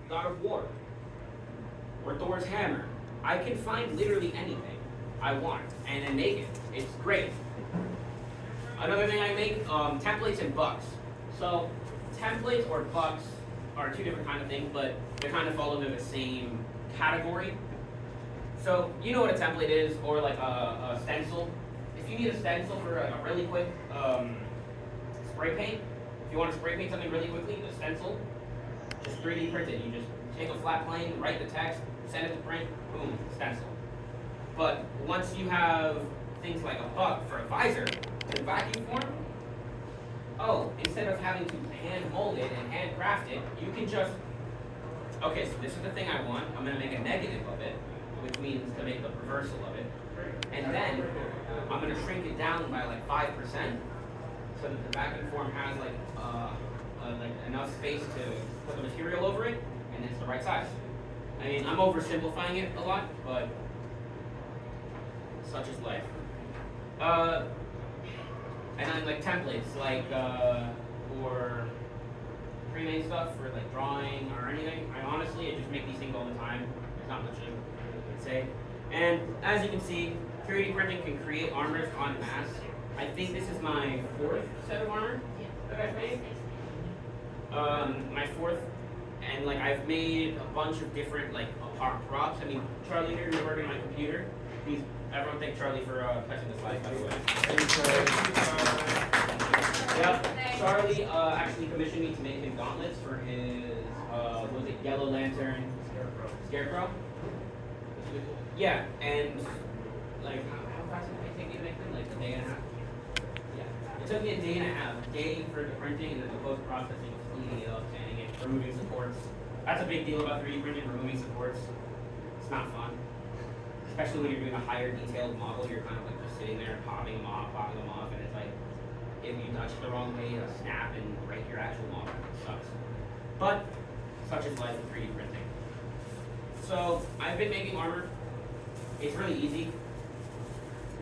God of War or Thor's hammer. I can find literally anything I want and then make it. It's great. Another thing I make, templates and bucks. So templates or bucks are two different kind of things, but they kind of fall under the same category. So you know what a template is, or like a stencil. If you need a stencil for a really quick spray paint, if you want to spray paint something really quickly, the stencil, just 3D print it. You just take a flat plane, write the text, send it to print, boom, stencil. But once you have things like a buck for a visor in vacuum form, oh, instead of having to hand mold it and hand craft it, you can just, okay, so this is the thing I want. I'm going to make a negative of it, which means to make the reversal of it. And then I'm going to shrink it down by like 5% so that the vacuum form has like enough space to put the material over it, and it's the right size. I mean, I'm oversimplifying it a lot, but such is life. And then like templates, like or pre-made stuff for like drawing or anything. I honestly just make these things all the time. There's not much I could say. And as you can see, 3D printing can create armors en masse. I think this is my 4th set of armor that I've made. My 4th, and like I've made a bunch of different like props. I mean, Charlie here is working on my computer. Everyone thank Charlie for touching the slide, by the way. Yep. Charlie actually commissioned me to make him gauntlets for his what was it, Yellow Lantern Scarecrow. Yeah, and like how fast did it take me to make them? Like a day and a half. Yeah. It took me a day and a half, a day for the printing and then the post processing, cleaning it up, sanding it, removing supports. That's a big deal about 3D printing, removing supports. It's not fun. Especially when you're doing a higher detailed model, you're kind of like just sitting there and popping them off, and it's like, if you touch it the wrong way, it'll snap and break your actual model. It sucks. But, such is life with 3D printing. So, I've been making armor. It's really easy.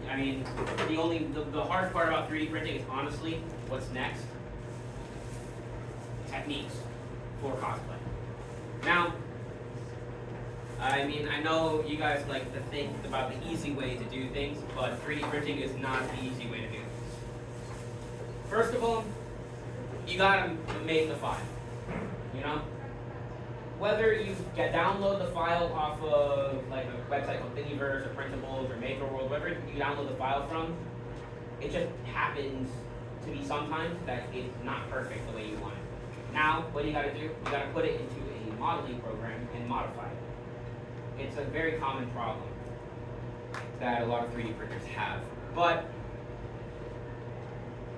I mean, the hard part about 3D printing is honestly, what's next? Techniques for cosplay. Now, I mean, I know you guys like to think about the easy way to do things, but 3D printing is not the easy way to do things. First of all, you gotta make the file, you know? Whether you download the file off of like a website called Thingiverse or Printables or MakerWorld, wherever you download the file from, it just happens to be sometimes that it's not perfect the way you want it. Now, what you gotta do, you gotta put it into a modeling program and modify it. It's a very common problem that a lot of 3D printers have, but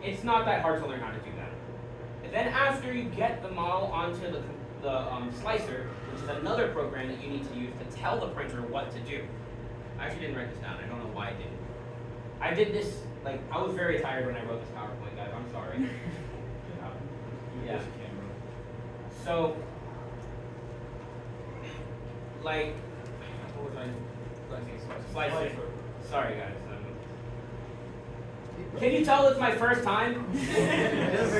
it's not that hard to learn how to do that. And then after you get the model onto the slicer, which is another program that you need to use to tell the printer what to do. I actually didn't write this down. I don't know why I didn't. I did this, like, I was very tired when I wrote this PowerPoint, guys. I'm sorry. Yeah. So, like, what was I? Slicer. Sorry, guys. Can you tell it's my first time?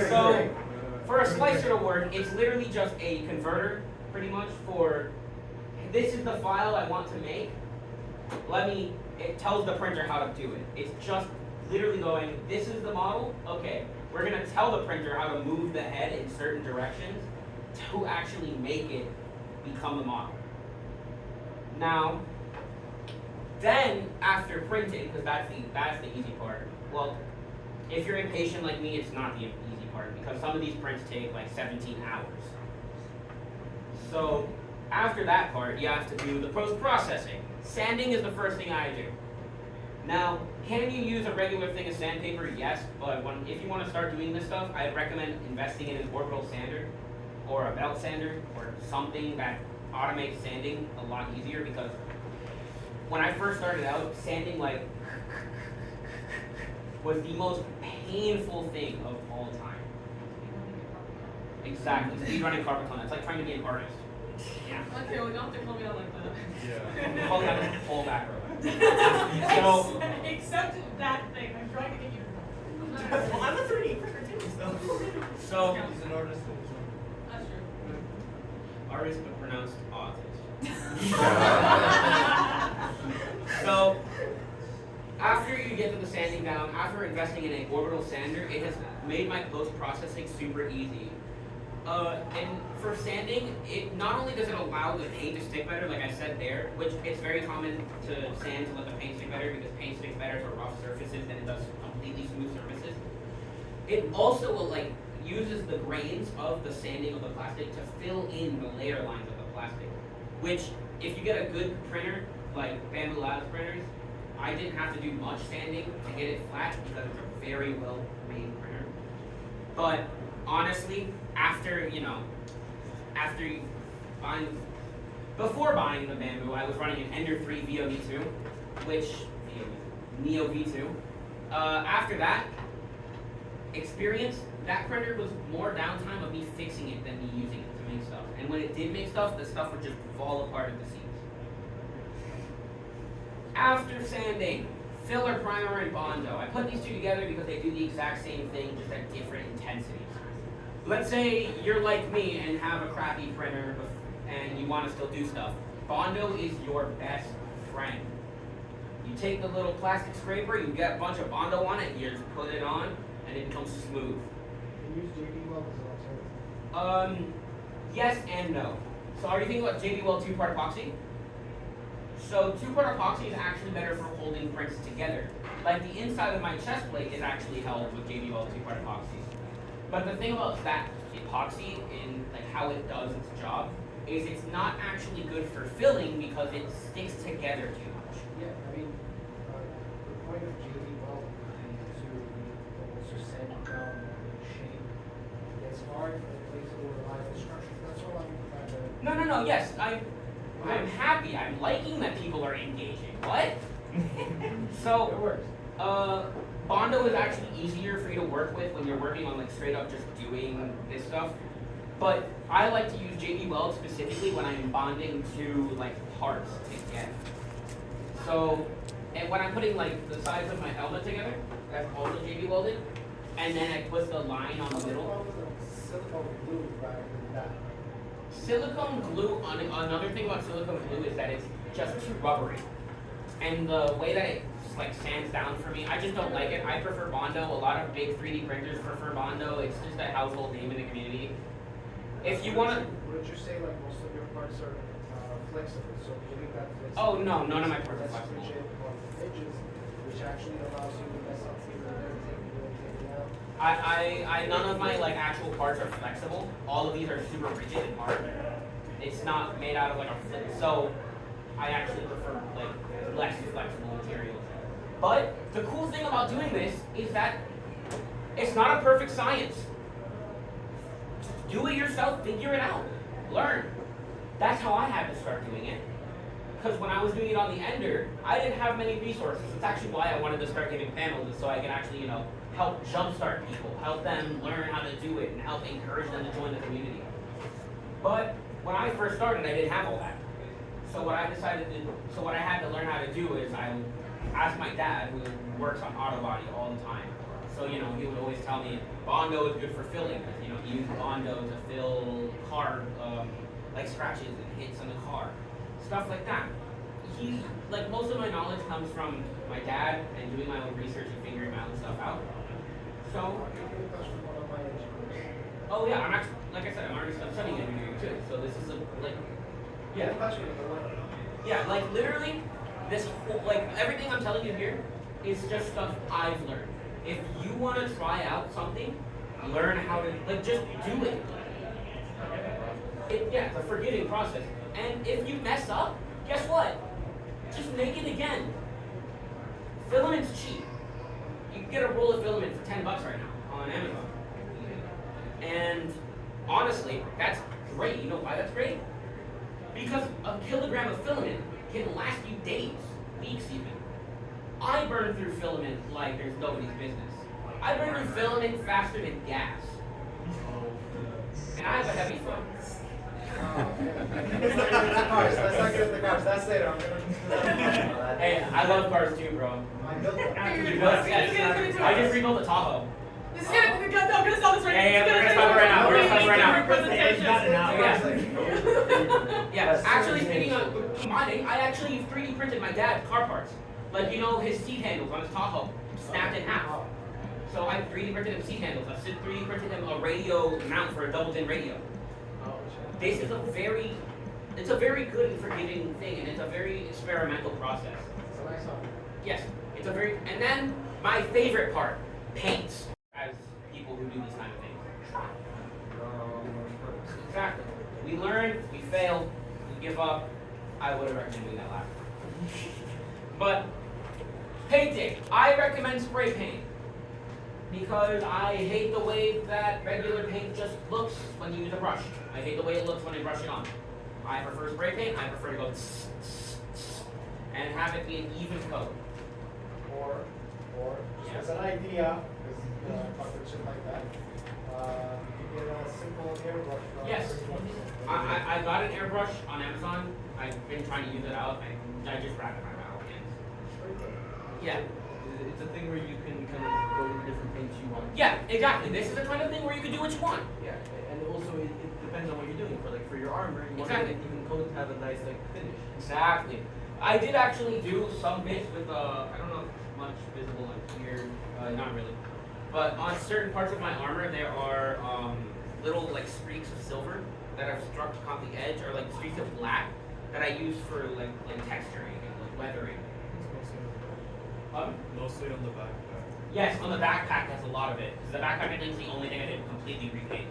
So, for a slicer to work, it's literally just a converter, pretty much, for this is the file I want to make. It tells the printer how to do it. It's just literally going, this is the model, okay. We're gonna tell the printer how to move the head in certain directions to actually make it become the model. Now, then after printing, because that's the easy part. Well, if you're impatient like me, it's not the easy part because some of these prints take like 17 hours. So after that part, you have to do the post-processing. Sanding is the first thing I do. Now, can you use a regular thing of sandpaper? Yes, but if you want to start doing this stuff, I'd recommend investing in an orbital sander or a belt sander or something that automates sanding a lot easier because when I first started out, sanding was the most painful thing of all time. Exactly. Speed running carpet cleaner. It's like trying to be an artist. Yeah. Okay, well, you don't have to call me out like that. Yeah. Call me out as a full back row. So, except that thing. I'm trying to get you. Well, I'm a 3D printer too, so. So. He's an artist. That's true. artist but pronounced autist. So, after you get to the sanding down, after investing in an orbital sander, it has made my post-processing super easy. And for sanding, it not only does it allow the paint to stick better, like I said there, which it's very common to sand to let the paint stick better because paint sticks better to rough surfaces than it does completely smooth surfaces. It also like uses the grains of the sanding of the plastic to fill in the layer lines of the plastic, which if you get a good printer, like Bamboo Labs printers, I didn't have to do much sanding to get it flat because it's a very well made printer. But honestly, before buying the Bamboo, I was running an Ender 3 VOV2, Neo V2. After that experience, that printer was more downtime of me fixing it than me using it to make stuff. And when it did make stuff, the stuff would just fall apart at the seams. After sanding, filler, primer, and Bondo. I put these two together because they do the exact same thing, just at different intensities. Let's say you're like me and have a crappy printer and you want to still do stuff. Bondo is your best friend. You take the little plastic scraper, you get a bunch of Bondo on it, you just put it on, and it becomes smooth. Can you use JD Weld as an alternative? Yes and no. So are you thinking about JD Weld 2-part epoxy? So 2-part epoxy is actually better for holding prints together. Like the inside of my chest plate is actually held with JD Weld 2-part epoxy. But the thing about that epoxy and like how it does its job is it's not actually good for filling because it sticks together too much. Yeah, I mean, the point of JD Weld is to also sand down the shape. It's hard for a place to reliable structure. That's all I'm trying to. No, yes, I'm happy. I'm liking that people are engaging. What? So, It works. Bondo is actually easier for you to work with when you're working on like straight up just doing this stuff. But I like to use JD Weld specifically when I'm bonding to like parts together. So, and when I'm putting like the sides of my helmet together, that's also JD welded, and then I twist the line on the middle. Silicone glue rather than that. Silicone glue, another thing about silicone glue is that it's just too rubbery. And the way that it like sands down for me, I just don't like it. I prefer Bondo. A lot of big 3D printers prefer Bondo. It's just a household name in the community. If you want to... Would you say like most of your parts are flexible? So giving that flexibility... Oh, no, none of my parts are Let's flexible. switch it on the edges, which actually allows you to mess up here and there, taking out. None of my like actual parts are flexible. All of these are super rigid and hard. It's not made out of like a flip, so I actually prefer like less flexible materials. But the cool thing about doing this is that it's not a perfect science. Do it yourself, figure it out, learn. That's how I had to start doing it. Because when I was doing it on the Ender, I didn't have many resources. It's actually why I wanted to start giving panels, so I can actually, help jumpstart people, help them learn how to do it, and help encourage them to join the community. But when I first started, I didn't have all that. So what I had to learn how to do is I would ask my dad, who works on auto body all the time. So, he would always tell me, Bondo is good for filling, because, he used Bondo to fill car, like scratches and hits on the car. Stuff like that. Most of my knowledge comes from my dad and doing my own research and figuring my own stuff out. So, oh yeah, I'm actually, like I said, I'm studying engineering too. So this is literally, this whole, everything I'm telling you here is just stuff I've learned. If you want to try out something, learn how to, just do it. It's a forgiving process. And if you mess up, guess what? Just make it again. Filament's cheap. You can get a roll of filament for $10 right now on Amazon. And honestly, that's great. You know why that's great? Because a kilogram of filament can last you days, weeks even. I burn through filament like there's nobody's business. I burn through filament faster than gas. And I have a heavy foot. Cars. Let's not get the cars. That's later. Hey, I love cars too, bro. I built one. I just rebuilt the Tahoe. This is gonna stop this right now. Yeah, we're gonna stop it right now. We're gonna stop it right now. Presentation. Yeah. Yeah, actually speaking of modding, I actually 3D printed my dad's car parts. Like, you know, his seat handles on his Tahoe snapped in half. So I 3D printed him seat handles. I 3D printed him a radio mount for a double din radio. This is it's a very good and forgiving thing, and it's a very experimental process. It's a nice hobby. Yes, it's a very, and then my favorite part, paints. As people who do these kind of things. Exactly. We learn, we fail, we give up. I would have recommended doing that last time. But painting, I recommend spray paint because I hate the way that regular paint just looks when you use a brush. I hate the way it looks when I brush it on. I prefer spray paint. I prefer to go and have it be an even coat. Or just as an idea, because I talked about shit like that, you get a simple airbrush. Yes. I got an airbrush on Amazon. I've been trying to use it out. I just wrapped it around my hands. Yeah. It's a thing where you can kind of go with different paints you want. Yeah, exactly. This is the kind of thing where you can do what you want. Yeah, and also it depends on what you're doing. For your armor, you want Exactly. to even coat have a nice like finish. Exactly. I did actually do some bits with I don't know if much visible on here, not really. But on certain parts of my armor, there are little like streaks of silver that I've struck on the edge, or like streaks of black that I use for like texturing and like weathering. Mostly on the backpack. Yes, on the backpack, that's a lot of it. Because the backpack, I think, is the only thing I didn't completely repaint.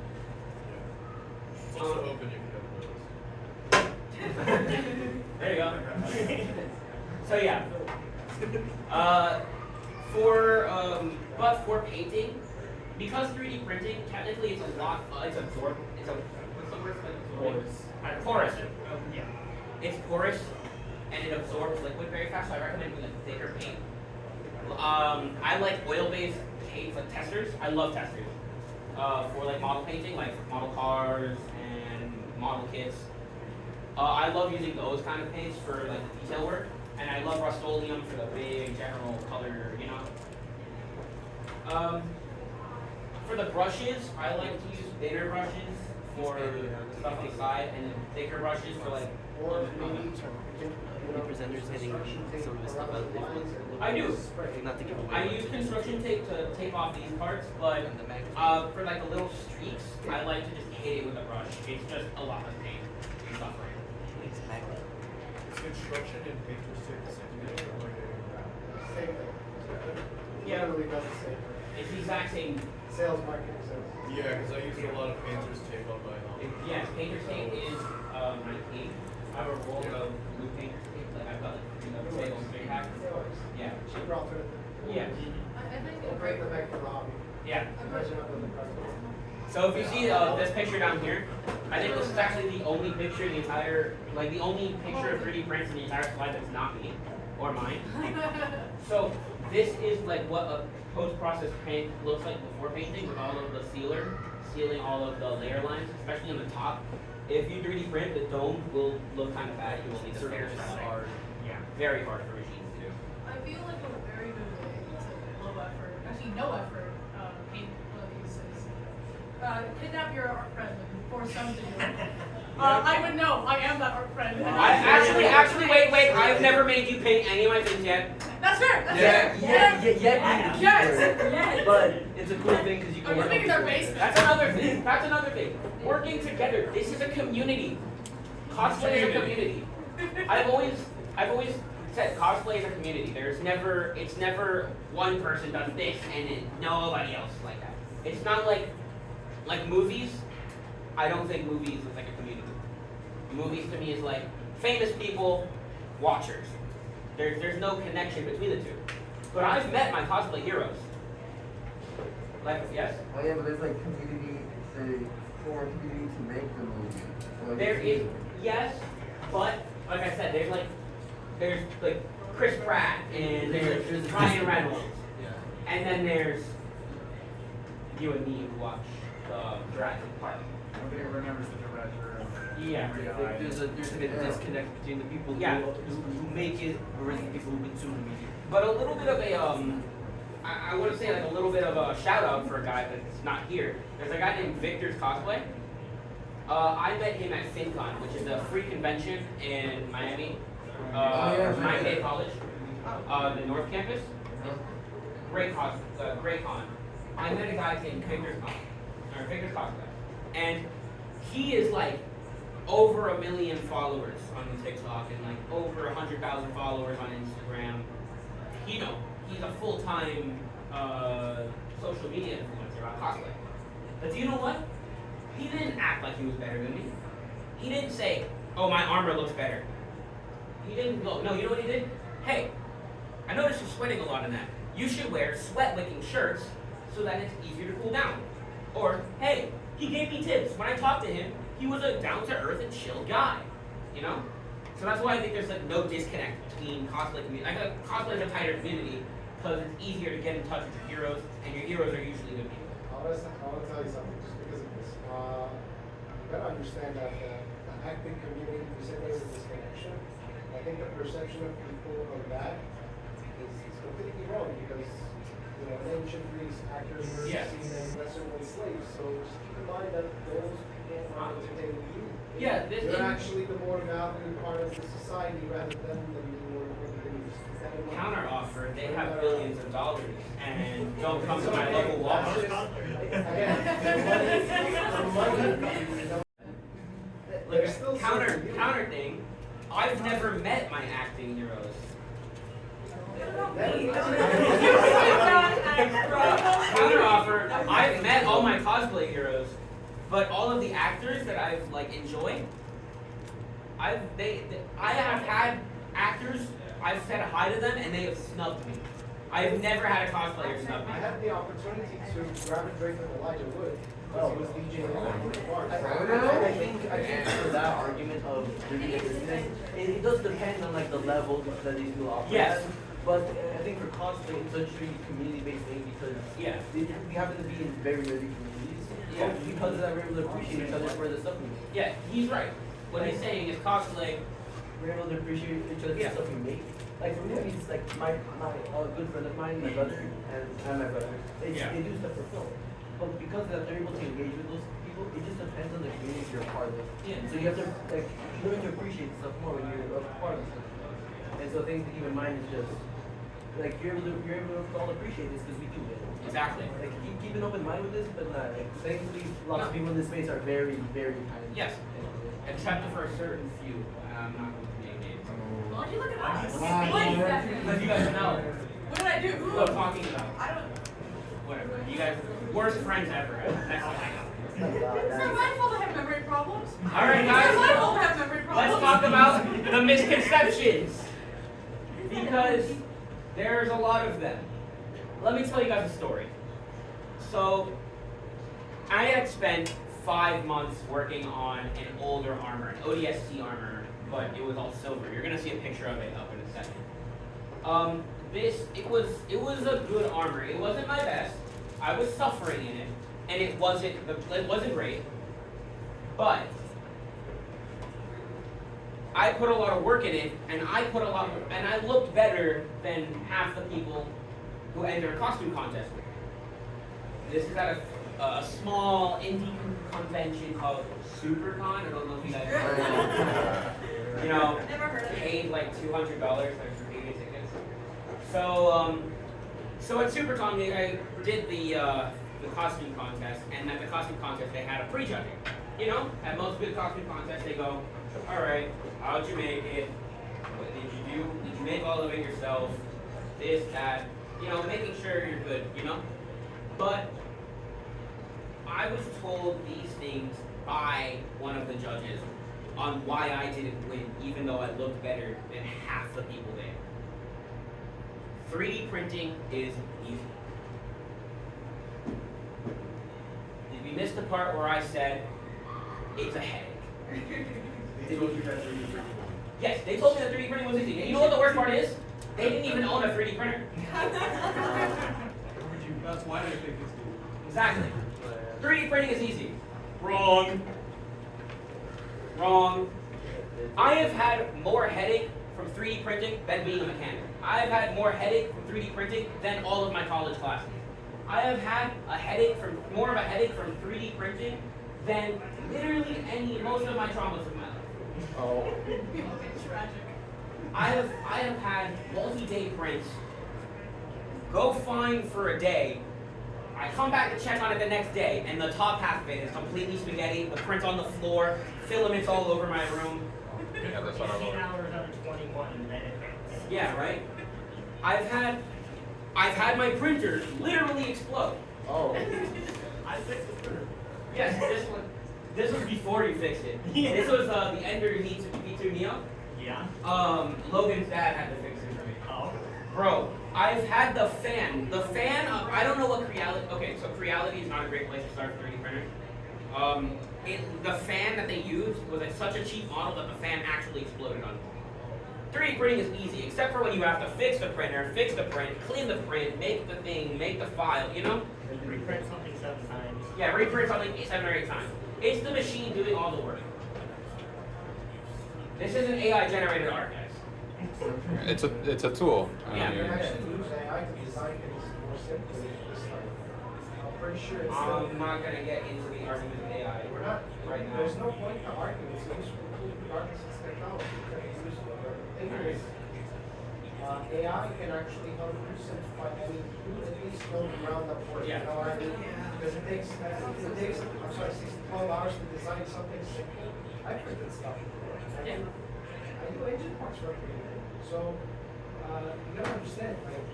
Yeah. It's also open if you haven't noticed. There you go. So yeah. But for painting, because 3D printing, technically it's a lot. It's absorbed. What's the word for absorbing? Porous. Yeah. It's porous and it absorbs liquid very fast. So I recommend using a thicker paint. I like oil-based paints, like testers. I love testers for like model painting, like model cars and model kits. I love using those kind of paints for like the detail work, and I love Rust-Oleum for the big general color, you know. For the brushes, I like to use thinner brushes for stuff on the side, and then thicker brushes for like. Or maybe Any presenters getting some of the stuff out of the I do. not to give away. I use construction tape to tape off these parts, but And the magazine. for like the little streaks, I like to just hit it with a brush. It's just a lot of paint and stuff. It's magnet. Is construction and painter's tape the same thing or like same thing. Yeah. Literally does the same thing. It's the exact same. Sales, marketing, sales. Yeah, because I use a lot of painter's tape on my Yes, painter's tape is 19. I have a roll of blue painter's tape. Like I've got like big old big pack. Yeah. Cheaper alternative. Yeah. I think Don't break the bank for the hobby. Yeah. Imagine up with the price. So if you see this picture down here, I think this is actually the only picture in the entire, like the only picture of 3D prints in the entire slide that's not me or mine. So this is like what a post-process paint looks like before painting, with all of the sealing all of the layer lines, especially on the top. If you 3D print, the dome will look kind of bad. You will need to finish that hard. Yeah, very hard for machines to do. I feel like a very good way to low effort, actually no effort, paint one of these is kidnap your art friend and force them to do it. I would know. I am that art friend. Actually, wait. I've never made you paint any of my things yet. That's fair. That's fair. Yes. But it's a cool thing because you can Oh, work you're making on our people. basement. That's another thing. Working together. This is a community. Cosplay is a community. I've always said cosplay is a community. It's never one person does this and then nobody else is like that. It's not like movies. I don't think movies is like a community. Movies to me is like famous people, watchers. There's no connection between the two. But I've met my cosplay heroes. Like, yes? Oh yeah, but there's like community, it's a core community to make the movie. So There is, yes, but like I said, there's like Chris Pratt and there's Ryan Reynolds, and then there's you and me who watch Jurassic Park. Nobody remembers the director. Yeah. There's a disconnect between the people who make it versus the people who consume the media. But a little bit of a I want to say like a little bit of a shout out for a guy that's not here. There's a guy named Victor's Cosplay. I met him at FinCon, which is a free convention in Miami, yeah, Miami yeah. College, the North Campus. Great con. I met a guy named Victor's Cosplay, and he is like over 1 million followers on TikTok and like over 100,000 followers on Instagram. You know, he's a full-time social media influencer on cosplay. But do you know what? He didn't act like he was better than me. He didn't say, "Oh, my armor looks better." He didn't go. No, you know what he did? "Hey, I noticed you're sweating a lot in that. You should wear sweat-wicking shirts so that it's easier to cool down." Or, "Hey," he gave me tips. When I talked to him, he was a down-to-earth and chill guy. You know? So that's why I think there's like no disconnect between cosplay community. I think cosplay is a tighter community because it's easier to get in touch with your heroes, and your heroes are usually good people. I want to tell you something just because of this. You gotta understand that the acting community, you said there's a disconnection. I think the perception of people of that is completely wrong because, you know, in ancient Greece, actors were Yeah. seen as lesser than slaves. So just keep in mind that those people are entertaining you. Yeah, this You're is actually the more valuable part of the society rather than the more important things. Keep that in mind. counter offer. They have billions of dollars, and don't come to my local Walmart. Look, counter thing. I've never met my acting heroes. Counter offer. I've met all my cosplay heroes, but all of the actors that I've like enjoyed, I have had actors. I've said hi to them, and they have snubbed me. I've never had a cosplayer snub me. I had the opportunity to grab a drink with Elijah Wood because he was DJing at the bar. I think for that argument of really business, it does depend on like the level that these people operate Yes. at. But I think for cosplay, it's such a community-based thing because Yeah. we happen to be in very early communities. Yeah. So because of that, we're able to appreciate each other for the stuff we make. Yeah, he's right. What he's saying is cosplay. We're able to appreciate each other for Yeah. the stuff we make. Like for me, it's like my good friend of mine, my brother, and my brother. Yeah. They do stuff for film. But because that they're able to engage with those people, it just depends on the community you're a part of. Yeah. So you have to like learn to appreciate stuff more when you're a part of stuff. And so things to keep in mind is just like you're able to all appreciate this because we do it. Exactly. Like keep an open mind with this, but like thankfully lots of people in this space are very, very kind. Yes. Except for a certain few. I'm not going to name names. Why don't you look at us? Wow. What is that? Because you guys know What did I do? what I'm talking about. I don't. Whatever. You guys, worst friends ever. Next time I know. It's not my fault I have memory problems. All right, It's not my guys. fault I have memory problems. Let's talk about the misconceptions. Because there's a lot of them. Let me tell you guys a story. So, I had spent 5 months working on an older armor, an ODST armor, but it was all silver. You're gonna see a picture of it up in a second. It was a good armor. It wasn't my best. I was suffering in it, and it wasn't great. But I put a lot of work in it, and I looked better than half the people who enter a costume contest. This is at a small indie convention called SuperFanCon. I don't know if you guys heard of it. You know, Never heard of it. paid like $200 for 80 tickets. So at SuperFanCon, I did the costume contest, and at the costume contest they had a pre-judging. You know, at most good costume contests they go, all right, how'd you make it? What did you do? Did you make all of it yourself? This, that, you know, making sure you're good, you know? But I was told these things by one of the judges on why I didn't win, even though I looked better than half the people there. 3D printing is easy. Did we miss the part where I said it's a headache? They told you that 3D printing. Yes, they told me that 3D printing was easy. And you know what the worst part is? They didn't even own a 3D printer. That's why they think it's easy. Exactly. 3D printing is easy. Wrong. Wrong. I have had more headache from 3D printing than being a mechanic. I have had more headache from 3D printing than all of my college classes. I have had more of a headache from 3D printing than literally most of my traumas of my life. Oh. Tragic. I have had multi-day prints go fine for a day. I come back to check on it the next day, and the top half of it is completely spaghetti, the print's on the floor, filaments all over my room. Yeah, that's what I 18 want. hours out of 21 and then it fails. Yeah, right? I've had my printers literally explode. Oh. I fixed the printer. Yes, this was before you fixed it. This was the Ender V2 Neo. Yeah. Logan's dad had to fix it for me. Oh. Bro, I've had the fan. I don't know what Creality. Okay, so Creality is not a great place to start a 3D printer. The fan that they used was such a cheap model that the fan actually exploded on me. 3D printing is easy, except for when you have to fix the printer, fix the print, clean the print, make the thing, make the file, you know? Reprint something 7 times. Yeah, reprint something 7 or 8 times. It's the machine doing all the work. This isn't AI generated art, guys. It's a tool. Yeah. You can actually use AI to design things more simply. It's like, I'm pretty sure it's I'm not gonna get into the argument of AI. we're not, right now. there's no point to argue, it's a useful tool regardless of technology. It's useful. The thing is, AI can actually help you simplify, I mean, you at least know the roundup work, you Yeah. know what I mean? Because it takes, I'm sorry, 6 to 12 hours to design something simple. I printed stuff before. Yeah. I do engine parts for a living. So, you gotta understand, like,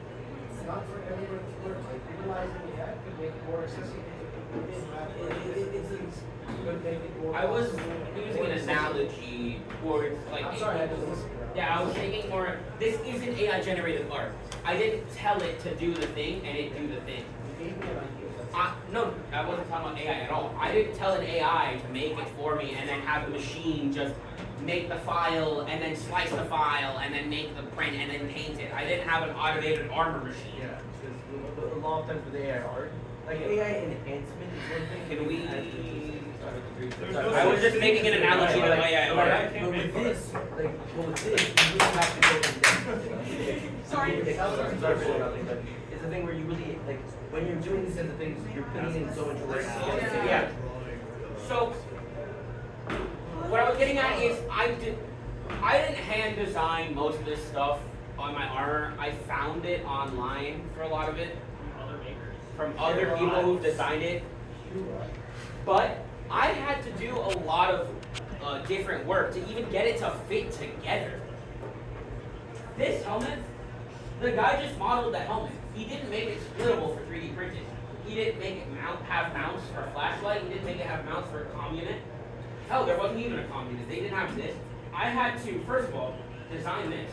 it's not for everybody to work. Like, utilizing the app could make it more accessible to people who have could make it more. I was possible, using more an accessible. analogy towards like. I'm sorry, I just listened. Yeah, I was thinking more. This isn't AI generated art. I didn't tell it to do the thing, and it do the thing. You gave me an idea. That's No, I wasn't talking about AI at all. I didn't tell an AI to make it for me and then have the machine just make the file and then slice the file and then make the print and then paint it. I didn't have an automated armor machine. Yeah, because a lot of times with AI art, like AI enhancement is one thing. Can we? There's I was just making an analogy to AI But art. with this, you really have to go in depth. Sorry. Sorry for interrupting, but it's a thing where you really, like, when you're doing these kinds of things, you're putting in so much work. Yeah. So, what I was getting at is I didn't hand design most of this stuff on my armor. I found it online for a lot of it Other makers. from other people who've designed it. But I had to do a lot of different work to even get it to fit together. This helmet, the guy just modeled the helmet. He didn't make it splittable for 3D printing. He didn't make it have mounts for a flashlight. He didn't make it have mounts for a comm unit. Hell, there wasn't even a comm unit. They didn't have this. I had to, first of all, design this.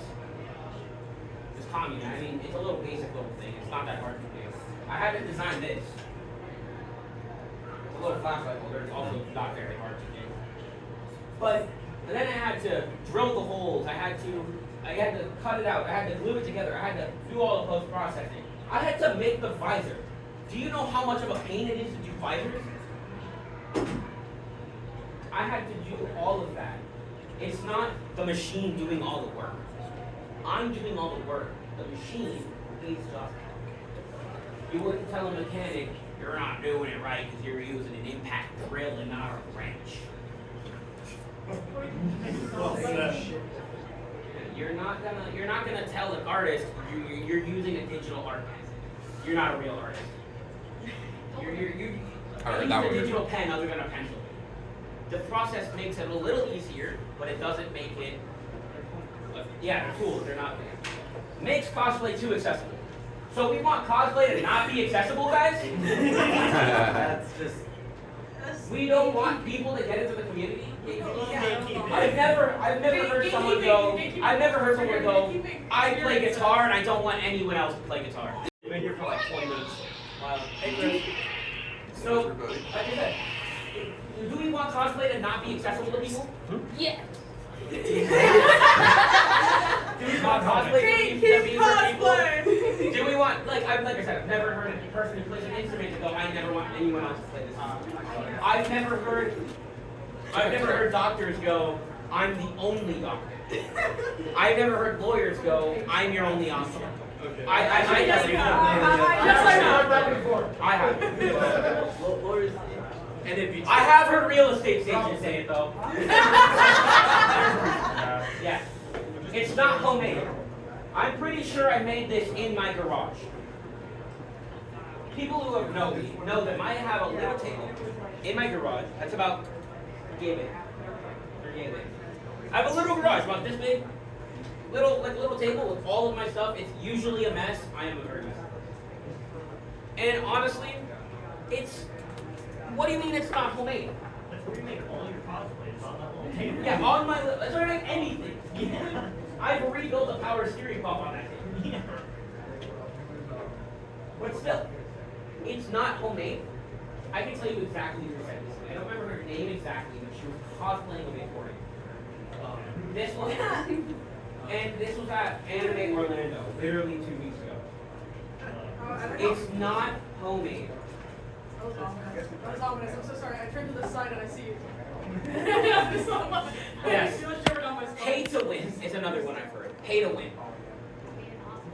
This comm unit. I mean, it's a little basic little thing. It's not that hard to do. I had to design this. A little flashlight holder. It's also not very hard to do. But and then I had to drill the holes. I had to cut it out. I had to glue it together. I had to do all the post-processing. I had to make the visor. Do you know how much of a pain it is to do visors? I had to do all of that. It's not the machine doing all the work. I'm doing all the work. The machine is just. You wouldn't tell a mechanic you're not doing it right because you're using an impact drill and not a wrench. You're not gonna tell an artist you're using a digital art pen. You're not a real artist. You're Alright, using that a would be digital cool. pen other than a pencil. The process makes it a little easier, but it doesn't make it. Yeah, the tools they're not there. Makes cosplay too accessible. So we want cosplay to not be accessible, guys. That's just. We don't want people to get into the community. Yeah. I've never heard someone go. I've never heard someone go. I play guitar and I don't want anyone else to play guitar. You've been here for like 20 minutes. Wow. So, like I said, do we want cosplay to not be accessible to people? Yeah. Do we want cosplay to be for people? Do we want like I said, I've never heard a person who plays an instrument to go. I never want anyone else to play this. I've never heard doctors go. I'm the only doctor. I've never heard lawyers go. I'm your only option. Okay. I have. Yes, I heard that before. I have. Lawyers. And if you I have heard real estate agents say it though. Yeah. It's not homemade. I'm pretty sure I made this in my garage. People who know me know that I have a little table in my garage that's about forgive it. I have a little garage about this big, little table with all of my stuff. It's usually a mess. I am a very mess. And honestly, it's. What do you mean it's not homemade? That's where you make all your cosplays on that little table. Yeah, on my. That's where I make anything. Yeah. I've rebuilt a power steering pump on that table. Yeah. But still, it's not homemade. I can tell you exactly who said this. I don't remember her name exactly, but she was cosplaying a Victorian. This was, and this was at Anime Orlando, literally 2 weeks ago. It's not homemade. That was ominous. That was ominous. I'm so sorry. I turned to the side and I see you. Yes. I feel a shiver down my spine. Pay to win is another one I've heard. Pay to win.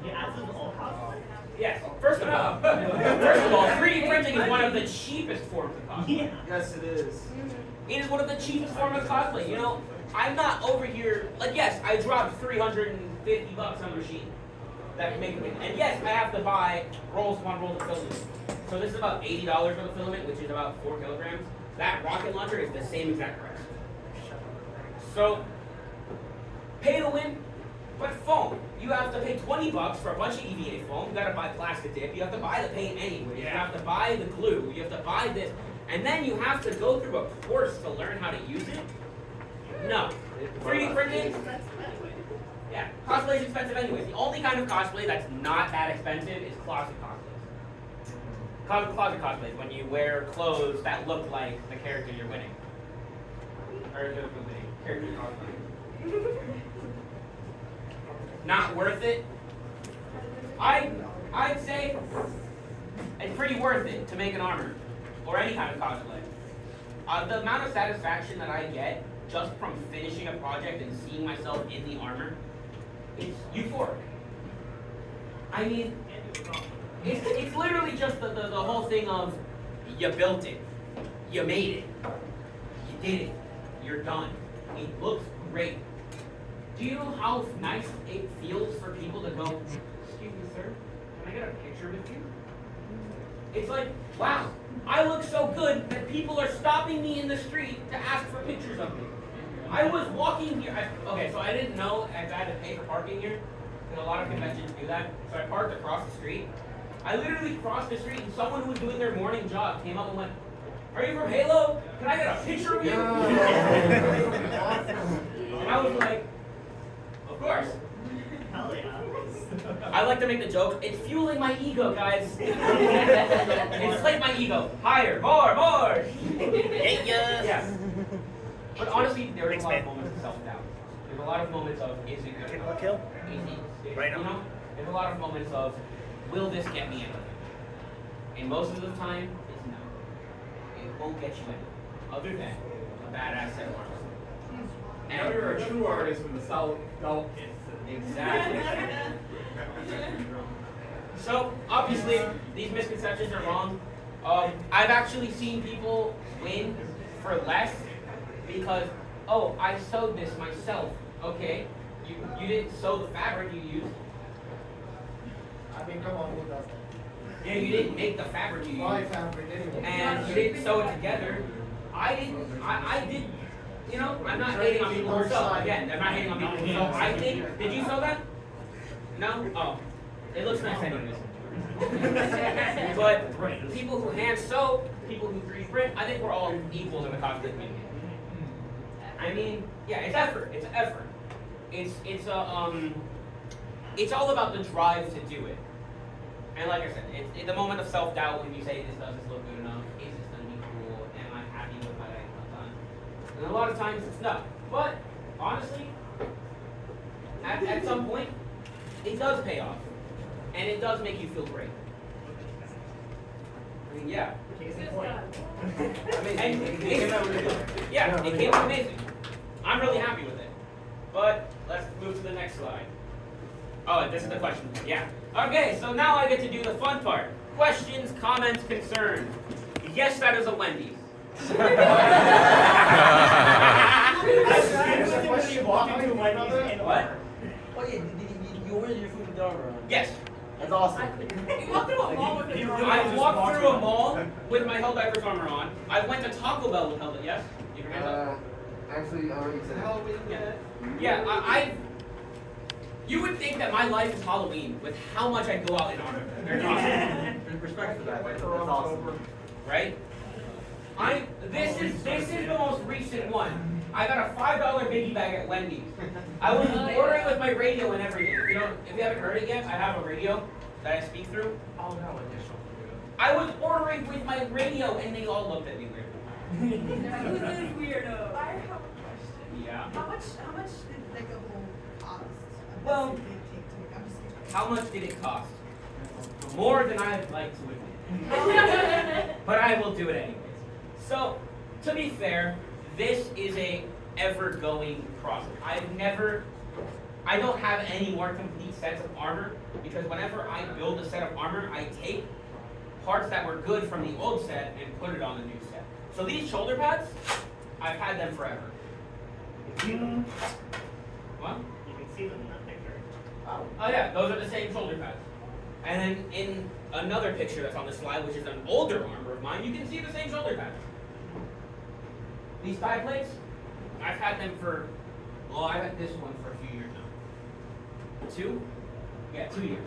Yeah, as is all cosplay. Yes. First of all, 3D printing is one of the cheapest forms of cosplay. Yeah. Yes, it is. It is one of the cheapest forms of cosplay. You know, I'm not over here, like, yes, I dropped $350 on a machine that can make it. And yes, I have to buy rolls upon rolls of filament. So this is about $80 for the filament, which is about 4 kilograms. That rocket launcher is the same exact price. So, pay to win, but foam. You have to pay $20 for a bunch of EVA foam. You gotta buy plastic dip. You have to buy the paint anyway. You have to buy the glue. You have to buy this. And then you have to go through a course to learn how to use it. No. 3D printing? Yeah, cosplay is expensive anyways. The only kind of cosplay that's not that expensive is closet cosplays. Closet cosplays, when you wear clothes that look like the character you're winning. Or the character you're cosplaying. Not worth it? I'd say it's pretty worth it to make an armor. Or any kind of cosplay. The amount of satisfaction that I get just from finishing a project and seeing myself in the armor, it's euphoric. I mean, it's literally just the whole thing of you built it, you made it, you did it, you're done. It looks great. Do you know how nice it feels for people to go, excuse me, sir, can I get a picture with you? It's like, wow, I look so good that people are stopping me in the street to ask for pictures of me. I was walking here, okay, so I didn't know I had to pay for parking here, and a lot of conventions do that, so I parked across the street. I literally crossed the street and someone who was doing their morning job came up and went, are you from Halo? Can I get a picture of you? And I was like, of course. Hell yeah. I like to make the joke, it's fueling my ego, guys. Inflate my ego. Higher, more. Yeah. But honestly, there are a lot of moments of self-doubt. There's a lot of moments of, is it good enough? Kill. Is it, Right you on. know? There's a lot of moments of, will this get me anything? And most of the time, it's no. It won't get you anything, other than a badass set of arms. Now you're a true artist when the solid doubt hits. Exactly. So, obviously, these misconceptions are wrong. I've actually seen people win for less because, oh, I sewed this myself. Okay, you didn't sew the fabric you used. I mean, come on, who does that? Yeah, you didn't make the fabric you Buy used. fabric anyway. And you didn't sew it together. I did, you know, I'm not hating on people who sew. Again, I'm not hating on people who sew. I think, did you sew that? No? Oh, it looks nice anyways. But people who hand sew, people who 3D print, I think we're all equal in the cosplay community. I mean, yeah, it's effort. It's effort. It's all about the drive to do it. And like I said, it's the moment of self-doubt when you say, does this look good enough? Is this gonna be cool? Am I happy with what I've done? And a lot of times it's no. But honestly, at some point, it does pay off. And it does make you feel great. I mean, yeah. Case in point. And it came out really good. Yeah, it came out amazing. I'm really happy with it. But let's move to the next slide. Oh, this is the question. Yeah. Okay, so now I get to do the fun part. Questions, comments, concerns. Yes, that is a Wendy's. That's when you walk into Wendy's in What? armor. Oh yeah, you ordered your food with the armor on. Yes. That's awesome. You walked through a mall with your I've walked through a mall with my Helldivers armor on. I went to Taco Bell with Helldivers. Yes? You remember? Actually, I already said it. Yeah, you would think that my life is Halloween with how much I go out in armor. There's awesome. There's respect for that. That's awesome. Right? This is the most recent one. I got a $5 biggie bag at Wendy's. I was ordering with my radio and everything. If you haven't heard it yet, I have a radio that I speak through. Oh no, additional. I was ordering with my radio and they all looked at me weird. This is weirdo. I have a question. Yeah. How much did like a whole cost? Well, Did it take to make? I'm just kidding. How much did it cost? More than I'd like to admit. But I will do it anyways. So, to be fair, this is a ever-going process. I don't have any more complete sets of armor, because whenever I build a set of armor, I take parts that were good from the old set and put it on the new set. So these shoulder pads, I've had them forever. What? You can see them in that picture. Oh yeah, those are the same shoulder pads. And then in another picture that's on the slide, which is an older armor of mine, you can see the same shoulder pads. These thigh plates, I've had them for, well, I've had this one for a few years now. 2? Yeah, 2 years.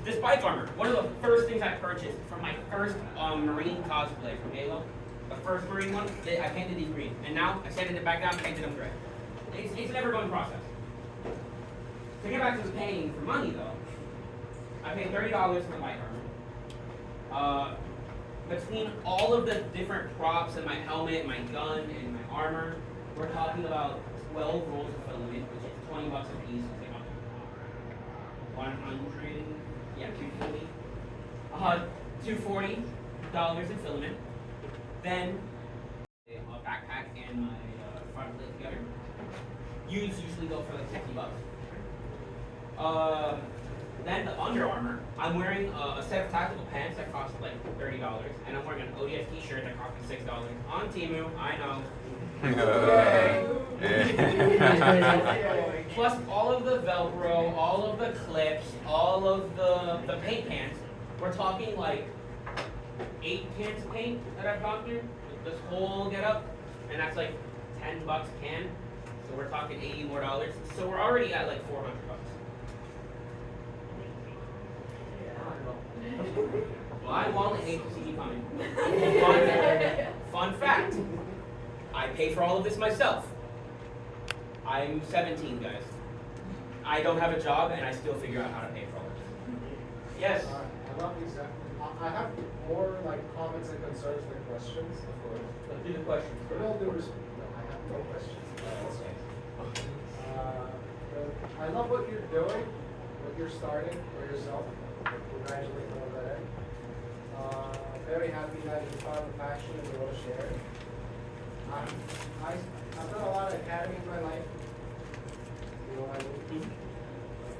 This bike armor, one of the first things I purchased from my first Marine cosplay from Halo, the first Marine one, I painted these green. And now I sanded it back down, painted them gray. It's an ever-going process. To get back to the paying for money though, I paid $30 for the bike armor. Between all of the different props and my helmet, my gun, and my armor, we're talking about 12 rolls of filament, which is $20 a piece. It's about 100, yeah, 240. $240 in filament. Then a backpack and my front plate together. Used usually go for like $50. Then the Under Armour, I'm wearing a set of tactical pants that cost like $30, and I'm wearing an ODS t-shirt that cost me $6 on Temu. I know. Plus all of the Velcro, all of the clips, all of the paint pants. We're talking like 8 cans of paint that I've gone through. This whole getup, and that's like $10 a can. So we're talking $80 more. So we're already at like $400. Well, I won't hate to see you coming. Fun fact, I pay for all of this myself. I'm 17, guys. I don't have a job, and I still figure out how to pay for all of this. Yes? I love these. I have more like comments and concerns than questions. Let's do the questions. With all due respect, no, I have no questions. I love what you're doing, what you're starting for yourself. Congratulations on that. Very happy that you found the passion and you want to share it. I've done a lot of academy in my life. You know, I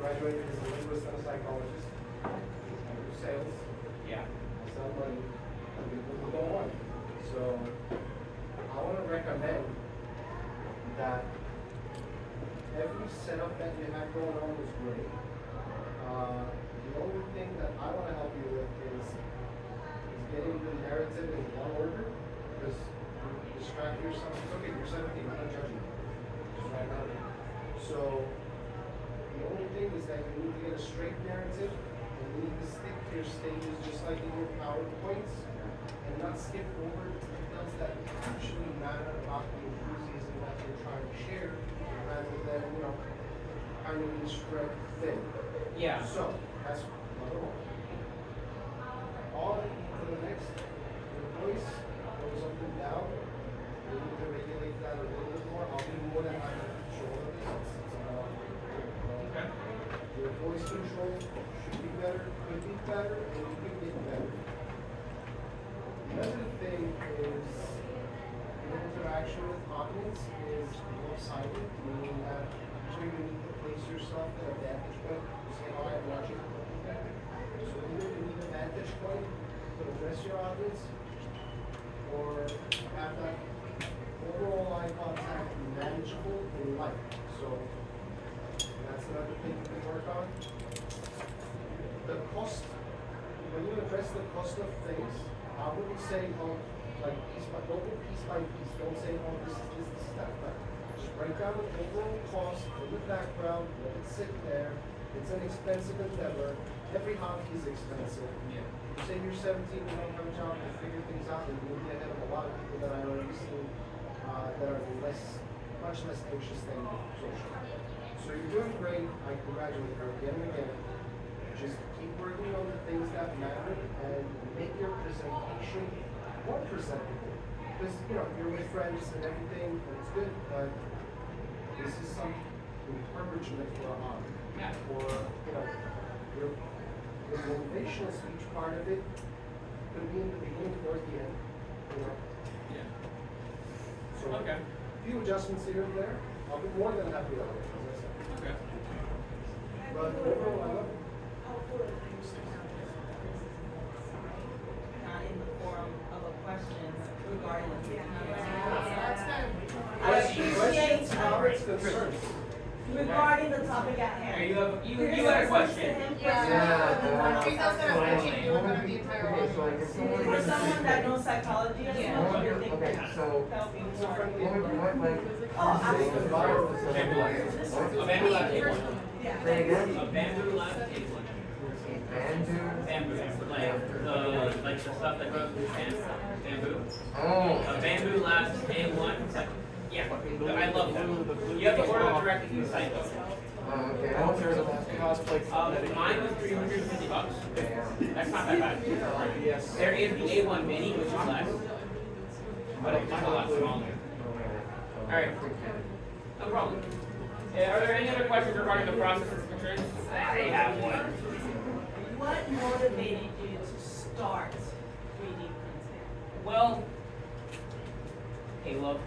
graduated as a linguist and a psychologist. I do sales. Yeah. I sell money. And people will go on. So I want to recommend that every setup that you have going on is great. The only thing that I want to help you with is getting the narrative in one order, because you distract yourself. It's okay, you're 17, I'm not judging you. Just right now. So the only thing is that you need to get a straight narrative, and you need to stick to your stages just like in your PowerPoints, and not skip over the details that actually matter about the enthusiasm that you're trying to share, rather than, kind of spread thin. Yeah. So, that's number one. All for the next, your voice goes up and down. We need to regulate that a little bit more. I'll be more than happy to control this. It's about, Okay. your voice control should be better, could be better, and you could get better. The other thing is, your interaction with audience is lopsided, meaning that usually you need to place yourself at a vantage point. You say, "Oh, I'm watching." So you need a vantage point to address your audience. or have that overall eye contact manageable in light. So that's another thing you can work on. The cost, when you address the cost of things, I wouldn't say, oh, like don't go piece by piece. Don't say, oh, this is that. But just break down the overall cost in the background, let it sit there. It's an expensive endeavor. Every hobby is expensive. Yeah. You say you're 17 and don't have a job to figure things out, and you'll be ahead of a lot of people that I already seen that are much less anxious than you. So you're doing great. I congratulate her again and again. Just keep working on the things that matter and make your presentation more presentable. Because you're with friends and everything, and it's good, but this is some encouragement for a hobby. Yeah. Or your motivational speech part of it could be in the beginning or the end. Yeah. So Okay. a few adjustments here and there. I'll be more than happy to help, as I said. Okay. But overall, I love it. Not in the form of a question regarding the That's kind of. I appreciate Comments, concerns. regarding the topic at hand. Here, you had a question. Yeah. She's not gonna appreciate you about the entire Okay, so like if someone For someone that knows psychology as Yeah. well, you think Okay, that so help you It's a more. friendly what environment. like Oh, say absolutely. Bamboo lab. A bamboo lab table. say again? A bamboo lab table. Bamboo? Bamboo, like the stuff that goes through sand. Bamboo. Oh. A bamboo lab A1. Yeah, I love them. You have to order them directly from the site though. Oh, okay. I was there the cosplay. Mine was $350. Damn. That's not that bad. Yes. There is the A1 mini, which is less, but it's a lot smaller. Alright, no problem. Are there any other questions regarding the process of returns? I have one. What motivated you to start 3D printing? Well, Halo.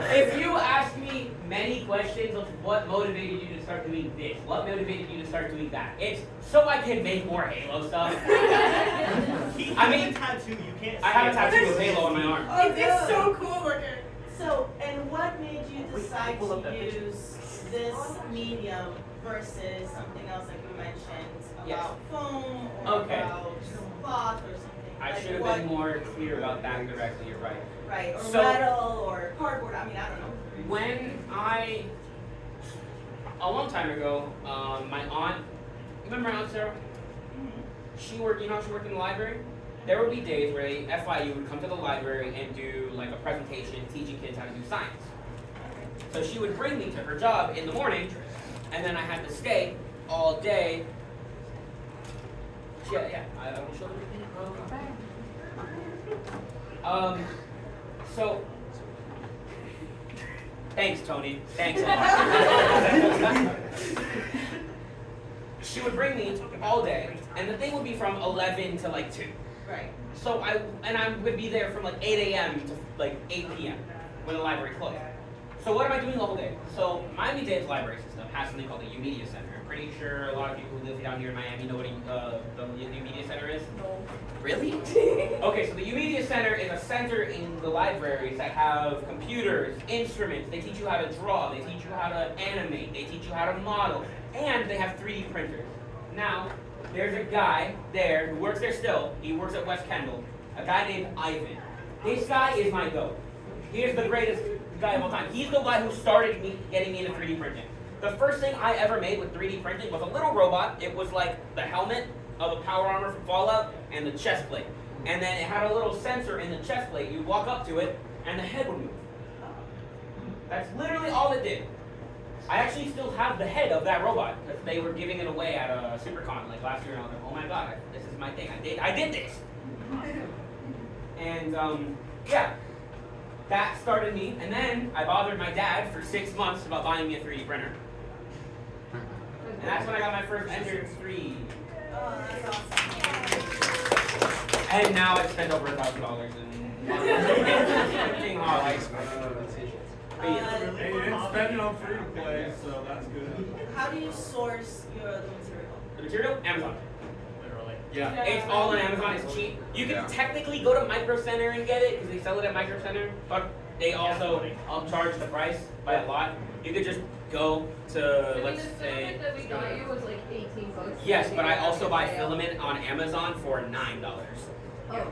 If you ask me many questions of what motivated you to start doing this, what motivated you to start doing that, it's so I can make more Halo stuff. I mean, tattoo. You can't. I have a tattoo of Halo on my arm. It's so cool looking. So, and what made you decide to use this medium versus something else like you mentioned about Yes. foam or Okay. about cloth or something? I Like should have what- been more clear about that directly, you're right. Right, or So- metal or cardboard, I mean, I don't know. When a long time ago, my aunt, you remember my aunt Sarah? She worked, she worked in the library? There would be days where FIU would come to the library and do like a presentation teaching kids how to do science. So she would bring me to her job in the morning, and then I had to stay all day. Yeah, I will show them. So, thanks, Tony. Thanks a lot. She would bring me all day, and the thing would be from 11 to like 2. Right. So I would be there from like 8 a.m. to like 8 p.m. when the library closed. So what am I doing the whole day? So Miami-Dade's library system has something called the U-Media Center. I'm pretty sure a lot of people who live down here in Miami know what the U-Media Center is. No. Really? Okay, so the U-Media Center is a center in the libraries that have computers, instruments. They teach you how to draw. They teach you how to animate. They teach you how to model. And they have 3D printers. Now, there's a guy there who works there still. He works at West Kendall. A guy named Ivan. This guy is my goat. He is the greatest guy of all time. He's the guy who started getting me into 3D printing. The first thing I ever made with 3D printing was a little robot. It was like the helmet of a power armor from Fallout and the chest plate. And then it had a little sensor in the chest plate. You walk up to it and the head would move. That's literally all it did. I actually still have the head of that robot because they were giving it away at a SuperFanCon like last year, and I was like, oh my god, this is my thing. I did this. And yeah, that started me. And then I bothered my dad for 6 months about buying me a 3D printer. And that's when I got my first Ender 3. Oh, that's awesome. And now I've spent over $1,000 in printing holidays. Hey, you didn't spend it on free to play, so that's good. How do you source the material? The material? Amazon. Literally. Yeah. It's all on Amazon. It's cheap. You can technically go to Micro Center and get it because they sell it at Micro Center, but they also charge the price by a lot. You could just go to, let's the say. filament that we got you was like $18. Yes, but I also buy filament on Amazon for $9. Oh.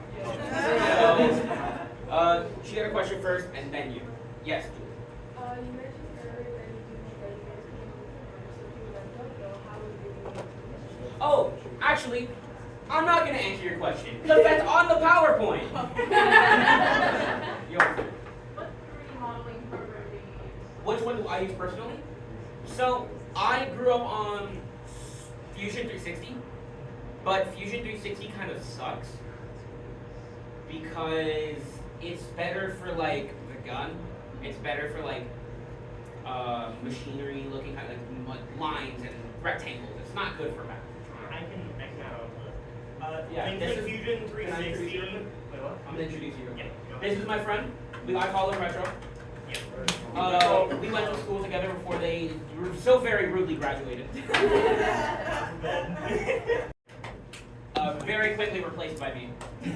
So, she had a question first, and then you. Yes, Julie. You mentioned earlier that you do like videos so people that don't know how would you Oh, actually, I'm not going to answer your question because that's on the PowerPoint. Your turn. What 3D modeling program do you use? Which one do I use personally? So, I grew up on Fusion 360, but Fusion 360 kind of sucks because it's better for like the gun. It's better for like machinery looking at like lines and rectangles. It's not good for math. I can add Yeah, things this like is- Fusion Can I 360. introduce you real quick? Wait, what? I'm gonna introduce you. Yeah, go This ahead. is my friend. I call him Retro. Yeah. We went to school together before they so very rudely graduated. Very quickly replaced by me. To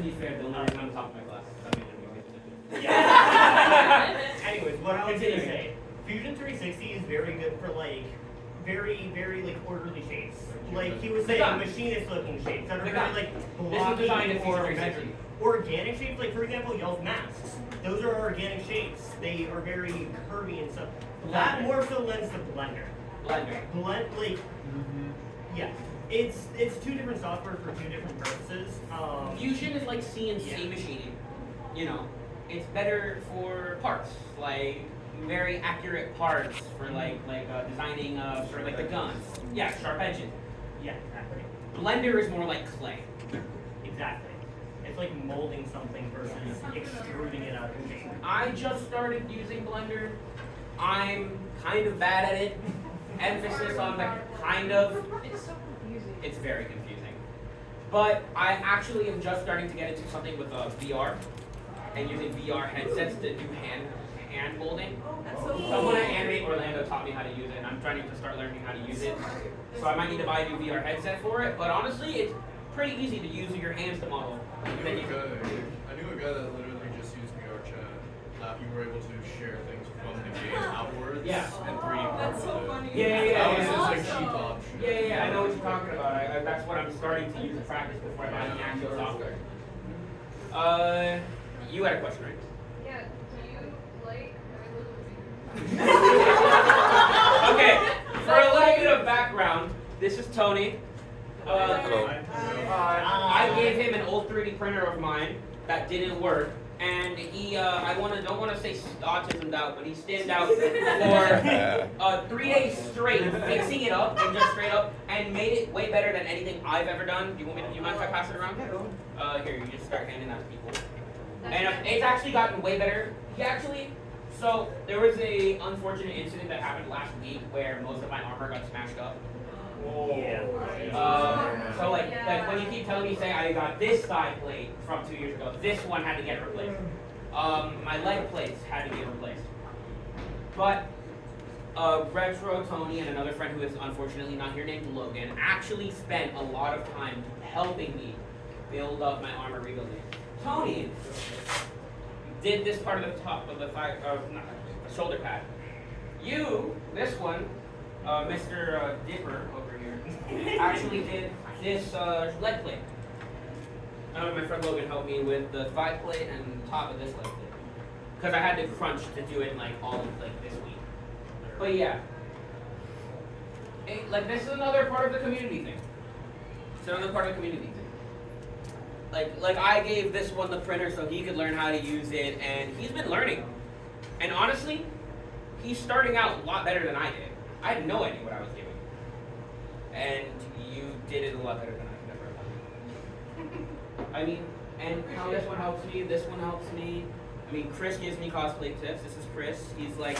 be fair, the only reason I'm top of my class is I made Yeah. Anyways, what I was gonna Continuing. say, Fusion 360 is very good for like very like orderly shapes. Like he was saying, gun. machinist looking shapes that are The very gun. like This was designed in blocky Fusion or 360. organic shapes. Like for example, y'all's masks. Those are organic shapes. They are very curvy and stuff. That more so lends to Blender. Blender. Like yeah. It's two different software for two different purposes. Fusion is like CNC Yeah. machining. You know, it's better for parts, like very accurate parts for like designing for like the gun. Yeah, sharp edges. Yeah, exactly. Blender is more like clay. Exactly. It's like molding something versus extruding it out of shape. I just started using Blender. I'm kind of bad at it. Emphasis on the kind of. It's so confusing. It's very confusing. But I actually am just starting to get into something with VR and using VR headsets to do hand molding. That's so cool. Someone at Animate Orlando taught me how to use it, and I'm trying to start learning how to use it. So I might need to buy a new VR headset for it. But honestly, it's pretty easy to use your hands to model. I knew a guy that literally just used VR chat. You were able to share things from the game outwards Yeah. and 3D That's so with it. funny. Yeah. That was his like Awesome. cheap option. Yeah, I know what you're talking about. That's what I'm starting to use in practice before I buy the actual software. You had a question, right? Yeah, do you like Okay, for a little bit of background, this is Tony. I gave him an old 3D printer of mine that didn't work, and he, don't want to say autism out, but he stayed out for 3 days straight, fixing it up and just straight up, and made it way better than anything I've ever done. Do you mind if I pass it around? Here, you just start handing that to people. And it's actually gotten way better. So there was a unfortunate incident that happened last week where most of my armor got smashed up. Yeah. So like when you keep telling me, say I got this side plate from 2 years ago, this one had to get replaced. My leg plates had to get replaced. But Retro Tony and another friend who is unfortunately not here named Logan actually spent a lot of time helping me build up my armor rebuilding. Tony did this part of the top of the shoulder pad. This one, Mr. Dipper over here, actually did this leg plate. My friend Logan helped me with the thigh plate and top of this leg plate. Because I had to crunch to do it in like all of like this week. But yeah. This is another part of the community thing. It's another part of the community thing. Like I gave this one the printer so he could learn how to use it, and he's been learning. And honestly, he's starting out a lot better than I did. I had no idea what I was doing. And you did it a lot better than I could ever have done. I mean, and how this one helps me, this one helps me. I mean, Chris gives me cosplay tips. This is Chris. He's like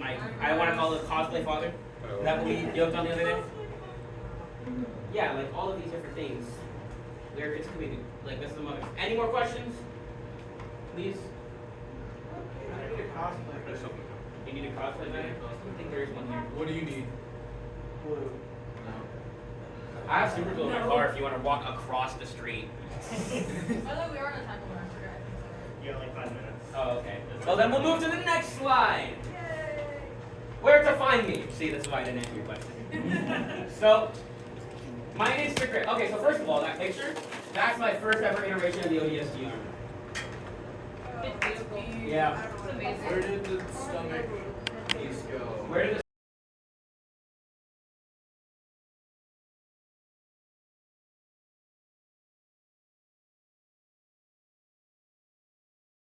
I want to call it cosplay father. Is that what we joked on the other day? Yeah, like all of these different things. Where it's community. Like this is the mother. Any more questions? Please. There's something. You need a cosplay bag? I don't think there is one here. What do you need? glue. I have super glue in my car if you want to walk across the street. By the way, we are on a time limit, I forgot. You got like 5 minutes. Oh, okay. Well, then we'll move to the next slide. Where to find me? See, that's why I didn't answer your question. So, my Instagram. Okay, so first of all, that picture, that's my first ever iteration of the ODST armor. It's beautiful. Yeah. It's amazing. Where did the stomach piece go? Where did the